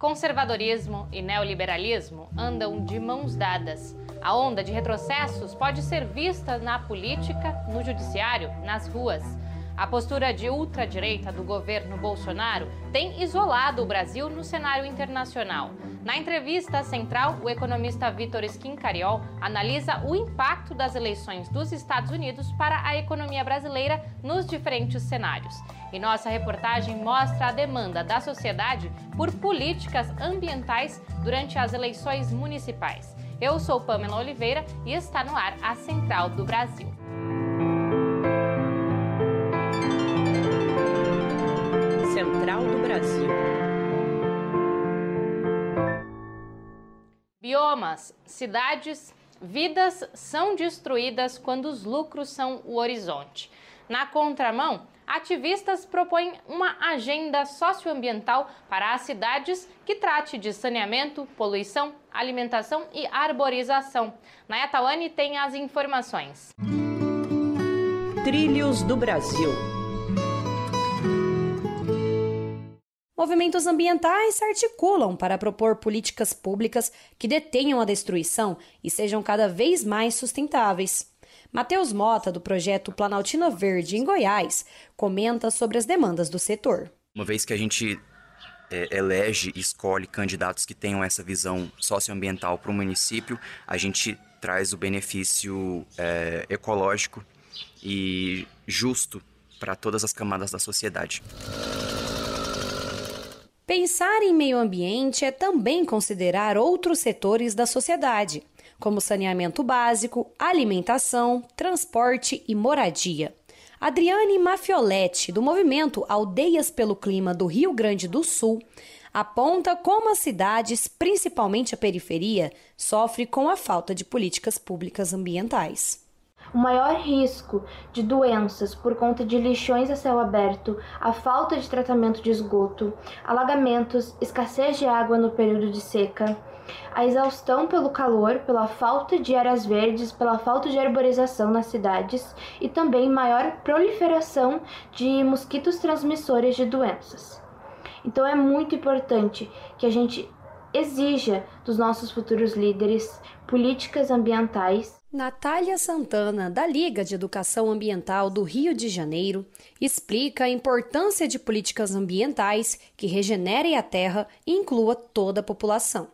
Conservadorismo e neoliberalismo andam de mãos dadas. A onda de retrocessos pode ser vista na política, no judiciário, nas ruas. A postura de ultradireita do governo Bolsonaro tem isolado o Brasil no cenário internacional. Na entrevista central, o economista Vitor Schincariol analisa o impacto das eleições dos Estados Unidos para a economia brasileira nos diferentes cenários. E nossa reportagem mostra a demanda da sociedade por políticas ambientais durante as eleições municipais. Eu sou Pamela Oliveira e está no ar a Central do Brasil. Central do Brasil. Biomas, cidades, vidas são destruídas quando os lucros são o horizonte. Na contramão, ativistas propõem uma agenda socioambiental para as cidades que trate de saneamento, poluição, alimentação e arborização. Naya Tawani tem as informações. Trilhos do Brasil. Movimentos ambientais se articulam para propor políticas públicas que detenham a destruição e sejam cada vez mais sustentáveis. Matheus Mota, do projeto Planaltina Verde, em Goiás, comenta sobre as demandas do setor. Uma vez que a gente elege e escolhe candidatos que tenham essa visão socioambiental para o município, a gente traz o benefício ecológico e justo para todas as camadas da sociedade. Pensar em meio ambiente é também considerar outros setores da sociedade, como saneamento básico, alimentação, transporte e moradia. Adriane Mafioletti, do movimento Aldeias pelo Clima do Rio Grande do Sul, aponta como as cidades, principalmente a periferia, sofrem com a falta de políticas públicas ambientais. O maior risco de doenças por conta de lixões a céu aberto, a falta de tratamento de esgoto, alagamentos, escassez de água no período de seca, a exaustão pelo calor, pela falta de áreas verdes, pela falta de arborização nas cidades e também maior proliferação de mosquitos transmissores de doenças. Então é muito importante que a gente exija dos nossos futuros líderes políticas ambientais. Natália Santana, da Liga de Educação Ambiental do Rio de Janeiro, explica a importância de políticas ambientais que regenerem a terra e inclua toda a população.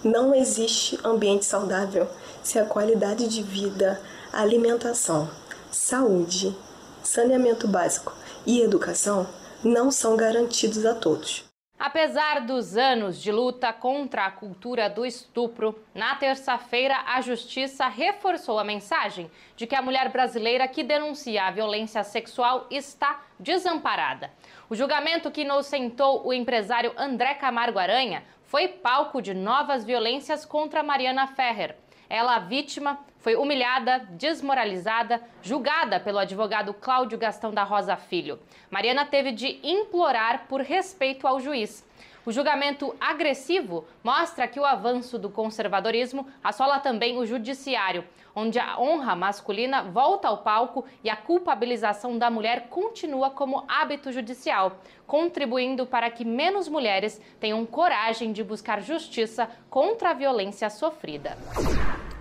Não existe ambiente saudável se a qualidade de vida, alimentação, saúde, saneamento básico e educação não são garantidos a todos. Apesar dos anos de luta contra a cultura do estupro, na terça-feira a Justiça reforçou a mensagem de que a mulher brasileira que denuncia a violência sexual está desamparada. O julgamento que inocentou o empresário André Camargo Aranha foi palco de novas violências contra Mariana Ferrer. Ela, a vítima, foi humilhada, desmoralizada, julgada pelo advogado Cláudio Gastão da Rosa Filho. Mariana teve de implorar por respeito ao juiz. O julgamento agressivo mostra que o avanço do conservadorismo assola também o judiciário, onde a honra masculina volta ao palco e a culpabilização da mulher continua como hábito judicial, contribuindo para que menos mulheres tenham coragem de buscar justiça contra a violência sofrida.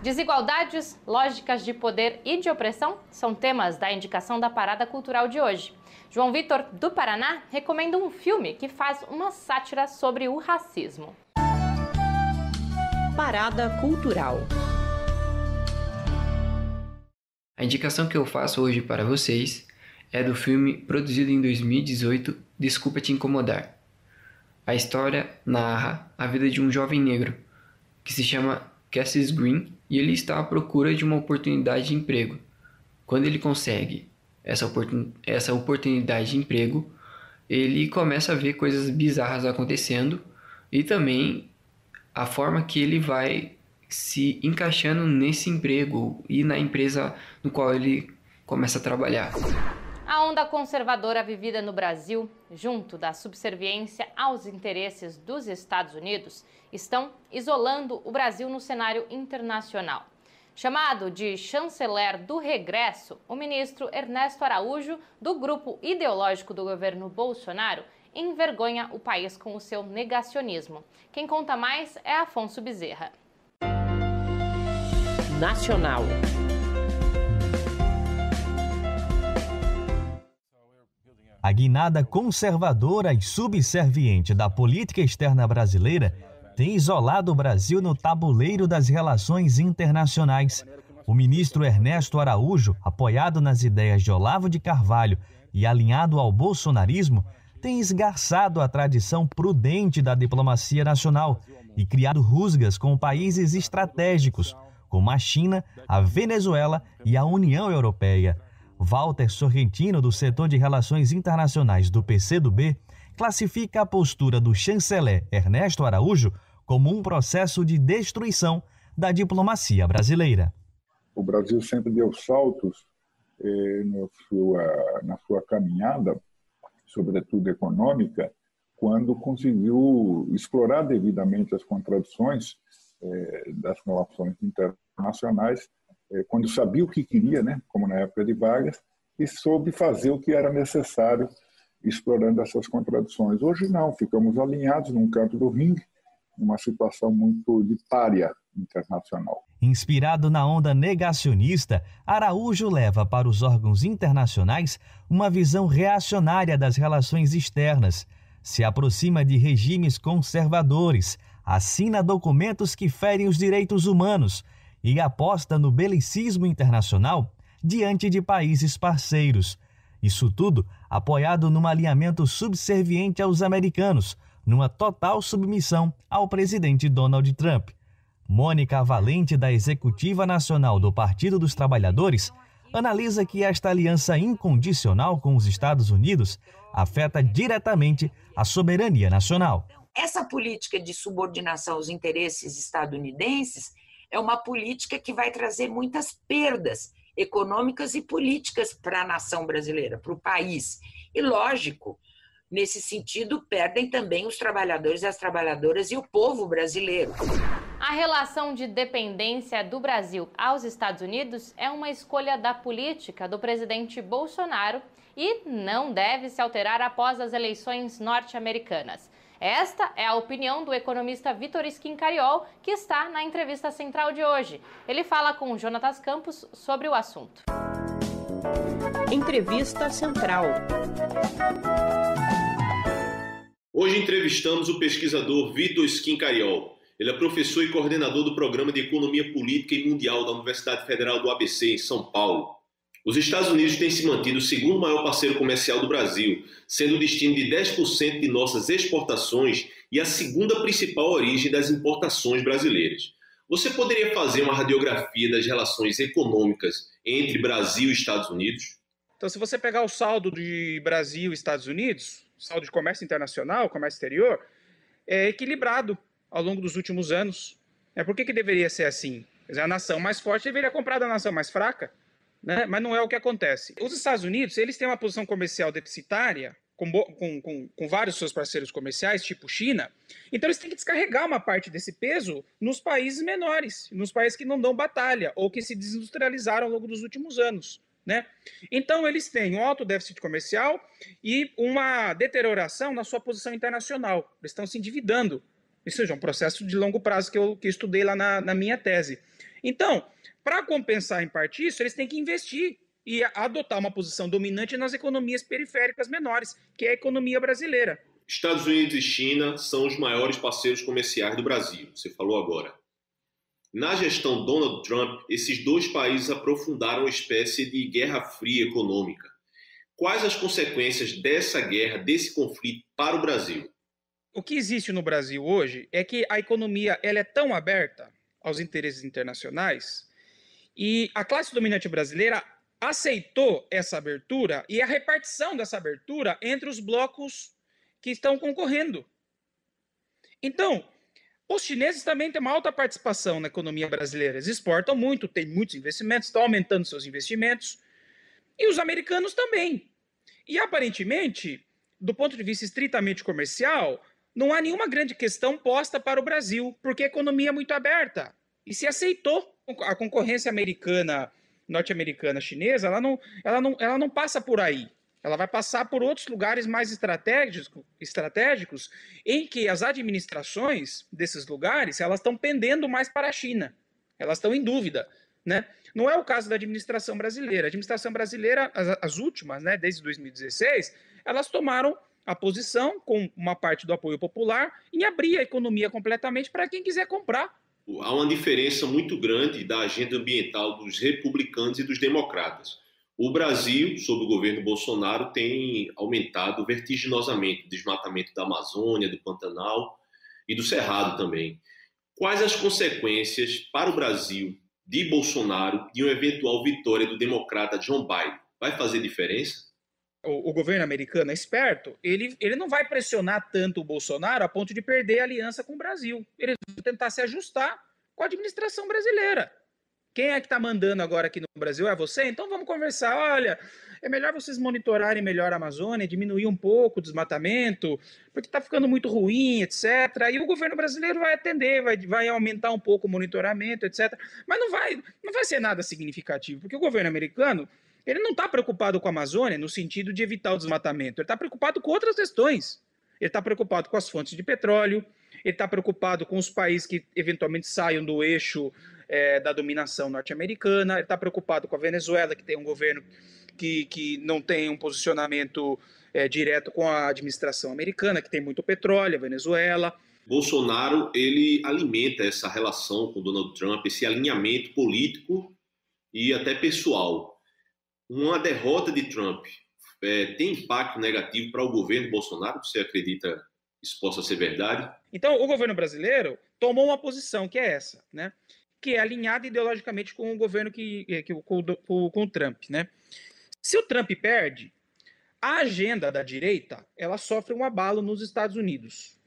Desigualdades, lógicas de poder e de opressão são temas da indicação da Parada Cultural de hoje. João Vitor, do Paraná, recomenda um filme que faz uma sátira sobre o racismo. Parada Cultural. A indicação que eu faço hoje para vocês é do filme produzido em 2018, Desculpa Te Incomodar. A história narra a vida de um jovem negro que se chama Cassius Green e ele está à procura de uma oportunidade de emprego. Quando ele consegue essa oportunidade de emprego, ele começa a ver coisas bizarras acontecendo e também a forma que ele vai se encaixando nesse emprego e na empresa no qual ele começa a trabalhar. A onda conservadora vivida no Brasil, junto da subserviência aos interesses dos Estados Unidos, estão isolando o Brasil no cenário internacional. Chamado de chanceler do regresso, o ministro Ernesto Araújo, do grupo ideológico do governo Bolsonaro, envergonha o país com o seu negacionismo. Quem conta mais é Afonso Bezerra. Nacional. A guinada conservadora e subserviente da política externa brasileira tem isolado o Brasil no tabuleiro das relações internacionais. O ministro Ernesto Araújo, apoiado nas ideias de Olavo de Carvalho e alinhado ao bolsonarismo, tem esgarçado a tradição prudente da diplomacia nacional e criado rusgas com países estratégicos, como a China, a Venezuela e a União Europeia. Walter Sorrentino, do setor de Relações Internacionais do PCdoB, classifica a postura do chanceler Ernesto Araújo como um processo de destruição da diplomacia brasileira. O Brasil sempre deu saltos na sua caminhada, sobretudo econômica, quando conseguiu explorar devidamente as contradições das relações internacionais, quando sabia o que queria, né, como na época de Vargas, e soube fazer o que era necessário, explorando essas contradições. Hoje não, ficamos alinhados num canto do ringue, numa situação muito de pária internacional. Inspirado na onda negacionista, Araújo leva para os órgãos internacionais uma visão reacionária das relações externas, se aproxima de regimes conservadores, assina documentos que ferem os direitos humanos e aposta no belicismo internacional diante de países parceiros. Isso tudo apoiado num alinhamento subserviente aos americanos, numa total submissão ao presidente Donald Trump. Mônica Valente, da Executiva Nacional do Partido dos Trabalhadores, analisa que esta aliança incondicional com os Estados Unidos afeta diretamente a soberania nacional. Essa política de subordinação aos interesses estadunidenses é uma política que vai trazer muitas perdas econômicas e políticas para a nação brasileira, para o país. E, lógico, nesse sentido, perdem também os trabalhadores e as trabalhadoras e o povo brasileiro. A relação de dependência do Brasil aos Estados Unidos é uma escolha da política do presidente Bolsonaro e não deve se alterar após as eleições norte-americanas. Esta é a opinião do economista Vitor Schincariol, que está na entrevista central de hoje. Ele fala com Jonatas Campos sobre o assunto. Entrevista Central. Hoje entrevistamos o pesquisador Vitor Schincariol. Ele é professor e coordenador do Programa de Economia Política e Mundial da Universidade Federal do ABC, em São Paulo. Os Estados Unidos têm se mantido o segundo maior parceiro comercial do Brasil, sendo o destino de 10% de nossas exportações e a segunda principal origem das importações brasileiras. Você poderia fazer uma radiografia das relações econômicas entre Brasil e Estados Unidos? Então, se você pegar o saldo de Brasil e Estados Unidos, saldo de comércio internacional, comércio exterior, é equilibrado ao longo dos últimos anos. Por que deveria ser assim? Quer dizer, a nação mais forte deveria comprar da nação mais fraca, né? Mas não é o que acontece. Os Estados Unidos, eles têm uma posição comercial deficitária, com vários seus parceiros comerciais, tipo China, então eles têm que descarregar uma parte desse peso nos países menores, nos países que não dão batalha ou que se desindustrializaram ao longo dos últimos anos, né? Então eles têm um alto déficit comercial e uma deterioração na sua posição internacional. Eles estão se endividando. Isso é um processo de longo prazo que eu estudei lá na minha tese. Então, para compensar em parte isso, eles têm que investir e adotar uma posição dominante nas economias periféricas menores, que é a economia brasileira. Estados Unidos e China são os maiores parceiros comerciais do Brasil, você falou agora. Na gestão Donald Trump, esses dois países aprofundaram uma espécie de guerra fria econômica. Quais as consequências dessa guerra, desse conflito para o Brasil? O que existe no Brasil hoje é que a economia ela é tão aberta aos interesses internacionais e a classe dominante brasileira aceitou essa abertura e a repartição dessa abertura entre os blocos que estão concorrendo. Então, os chineses também têm uma alta participação na economia brasileira. Eles exportam muito, têm muitos investimentos, estão aumentando seus investimentos. E os americanos também. E, aparentemente, do ponto de vista estritamente comercial, não há nenhuma grande questão posta para o Brasil, porque a economia é muito aberta. E se aceitou a concorrência americana, norte-americana, chinesa, ela não passa por aí. Ela vai passar por outros lugares mais estratégicos em que as administrações desses lugares elas estão pendendo mais para a China. Elas estão em dúvida, né? Não é o caso da administração brasileira. A administração brasileira, as últimas, né, desde 2016, elas tomaram a posição, com uma parte do apoio popular, em abrir a economia completamente para quem quiser comprar. Há uma diferença muito grande da agenda ambiental dos republicanos e dos democratas. O Brasil, sob o governo Bolsonaro, tem aumentado vertiginosamente o desmatamento da Amazônia, do Pantanal e do Cerrado também. Quais as consequências para o Brasil de Bolsonaro de uma eventual vitória do democrata Joe Biden? Vai fazer diferença? O governo americano é esperto, ele não vai pressionar tanto o Bolsonaro a ponto de perder a aliança com o Brasil. Ele vai tentar se ajustar com a administração brasileira. Quem é que está mandando agora aqui no Brasil? É você? Então vamos conversar. Olha, é melhor vocês monitorarem melhor a Amazônia, diminuir um pouco o desmatamento, porque está ficando muito ruim, etc. E o governo brasileiro vai atender, vai aumentar um pouco o monitoramento, etc. Mas não vai ser nada significativo, porque o governo americano ele não está preocupado com a Amazônia no sentido de evitar o desmatamento. Ele está preocupado com outras questões. Ele está preocupado com as fontes de petróleo, ele está preocupado com os países que eventualmente saiam do eixo da dominação norte-americana, ele está preocupado com a Venezuela, que tem um governo que não tem um posicionamento direto com a administração americana, que tem muito petróleo, a Venezuela. Bolsonaro, ele alimenta essa relação com Donald Trump, esse alinhamento político e até pessoal. Uma derrota de Trump tem impacto negativo para o governo Bolsonaro? Você acredita que isso possa ser verdade? Então, o governo brasileiro tomou uma posição que é essa, né? Que é alinhada ideologicamente com o governo com o Trump, né? Se o Trump perde, a agenda da direita ela sofre um abalo nos Estados Unidos.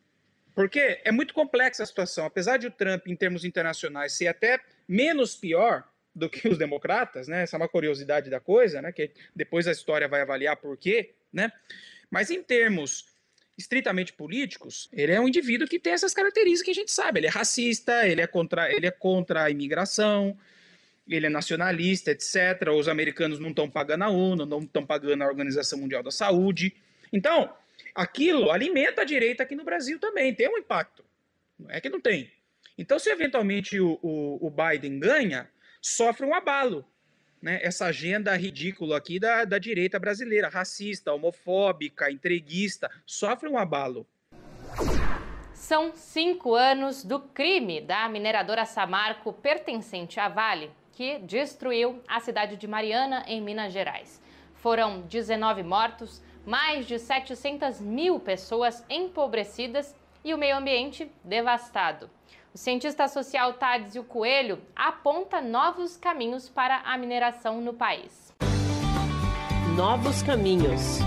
Porque é muito complexa a situação. Apesar de o Trump, em termos internacionais, ser até menos pior do que os democratas, né? Essa é uma curiosidade da coisa, né? Que depois a história vai avaliar por quê, né? Mas em termos estritamente políticos, ele é um indivíduo que tem essas características que a gente sabe. Ele é racista, ele é contra a imigração, ele é nacionalista, etc. Os americanos não estão pagando a ONU, não estão pagando a Organização Mundial da Saúde. Então, aquilo alimenta a direita aqui no Brasil também, tem um impacto. Não é que não tem. Então, se eventualmente o Biden ganha, sofre um abalo, né? Essa agenda ridícula aqui da direita brasileira, racista, homofóbica, entreguista, sofre um abalo. São 5 anos do crime da mineradora Samarco, pertencente à Vale, que destruiu a cidade de Mariana, em Minas Gerais. Foram 19 mortos, mais de 700 mil pessoas empobrecidas e o meio ambiente devastado. O cientista social Tádzio Coelho aponta novos caminhos para a mineração no país. Novos caminhos.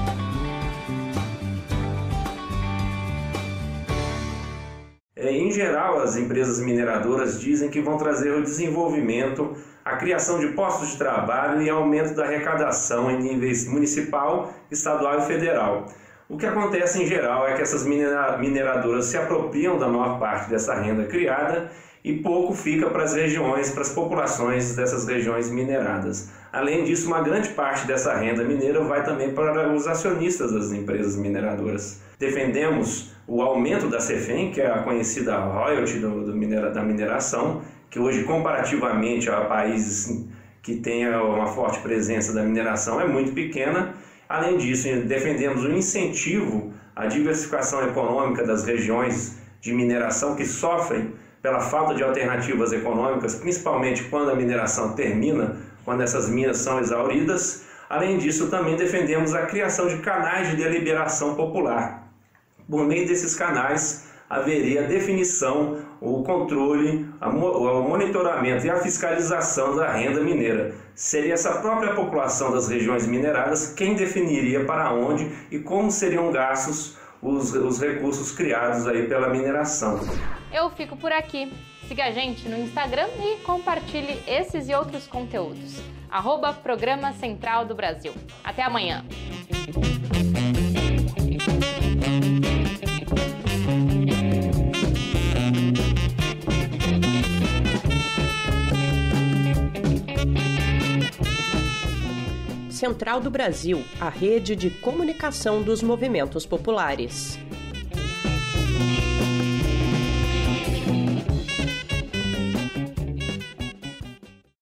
Em geral, as empresas mineradoras dizem que vão trazer o desenvolvimento, a criação de postos de trabalho e aumento da arrecadação em níveis municipal, estadual e federal. O que acontece em geral é que essas mineradoras se apropriam da maior parte dessa renda criada e pouco fica para as regiões, para as populações dessas regiões mineradas. Além disso, uma grande parte dessa renda mineira vai também para os acionistas das empresas mineradoras. Defendemos o aumento da CEFEM, que é a conhecida royalty da mineração, que hoje, comparativamente a países que têm uma forte presença da mineração, é muito pequena. Além disso, defendemos o incentivo à diversificação econômica das regiões de mineração que sofrem pela falta de alternativas econômicas, principalmente quando a mineração termina, quando essas minas são exauridas. Além disso, também defendemos a criação de canais de deliberação popular. Por meio desses canais, haveria a definição, o controle, o monitoramento e a fiscalização da renda mineira. Seria essa própria população das regiões mineradas quem definiria para onde e como seriam gastos os recursos criados aí pela mineração. Eu fico por aqui. Siga a gente no Instagram e compartilhe esses e outros conteúdos. @Programa Central do Brasil. Até amanhã. Central do Brasil, a rede de comunicação dos movimentos populares.